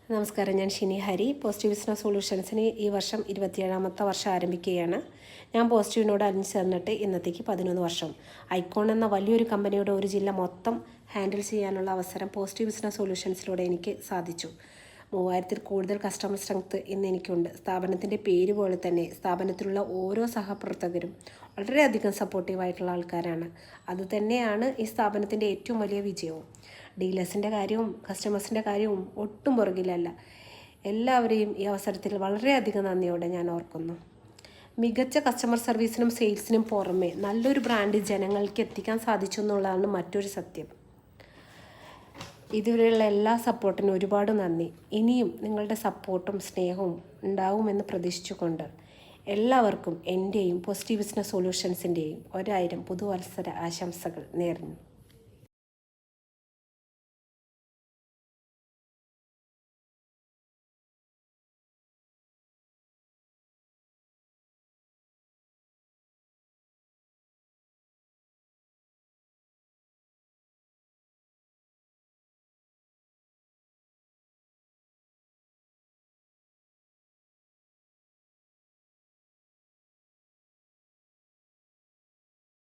നമസ്കാരം, ഞാൻ Shini Hari. Positive business സൊല്യൂഷൻസിന് ഈ വർഷം 27ാമത്തെ വർഷം ആരംഭിക്കുകയാണ്. ഞാൻ പോസിറ്റീവിനോട് അലിഞ്ഞു ചേർന്നിട്ട് ഇന്നത്തേക്ക് 11 വർഷം. ഐക്കോൺ എന്ന വലിയൊരു കമ്പനിയുടെ ഒരു ജില്ല മൊത്തം ഹാൻഡിൽ ചെയ്യാനുള്ള അവസരം പോസിറ്റീവ് ബിസിനസ് സൊല്യൂഷൻസിലൂടെ എനിക്ക് സാധിച്ചു. 3000-ൽ കൂടുതൽ കസ്റ്റമർ സ്ട്രെങ്ത് ഇന്ന് എനിക്കുണ്ട്. സ്ഥാപനത്തിൻ്റെ പേര് പോലെ തന്നെ സ്ഥാപനത്തിലുള്ള ഓരോ സഹപ്രവർത്തകരും വളരെയധികം സപ്പോർട്ടീവായിട്ടുള്ള ആൾക്കാരാണ്. അതുതന്നെയാണ് ഈ സ്ഥാപനത്തിൻ്റെ ഏറ്റവും വലിയ വിജയവും. ഡീലേഴ്സിൻ്റെ കാര്യവും കസ്റ്റമേഴ്സിൻ്റെ കാര്യവും ഒട്ടും പുറകിലല്ല. എല്ലാവരെയും ഈ അവസരത്തിൽ വളരെയധികം നന്ദിയോടെ ഞാൻ ഓർക്കുന്നു. മികച്ച കസ്റ്റമർ സർവീസിനും സെയിൽസിനും പുറമെ നല്ലൊരു ബ്രാൻഡ് ജനങ്ങൾക്ക് എത്തിക്കാൻ സാധിച്ചു എന്നുള്ളതാണ് മറ്റൊരു സത്യം. ഇതുവരെയുള്ള എല്ലാ സപ്പോർട്ടിനും ഒരുപാട് നന്ദി. ഇനിയും നിങ്ങളുടെ സപ്പോർട്ടും സ്നേഹവും ഉണ്ടാവുമെന്ന് പ്രതീക്ഷിച്ചുകൊണ്ട് എല്ലാവർക്കും എൻ്റെയും പോസിറ്റീവ് ബിസിനസ് സൊല്യൂഷൻസിൻ്റെയും 1000 പുതുവത്സര ആശംസകൾ നേരുന്നു.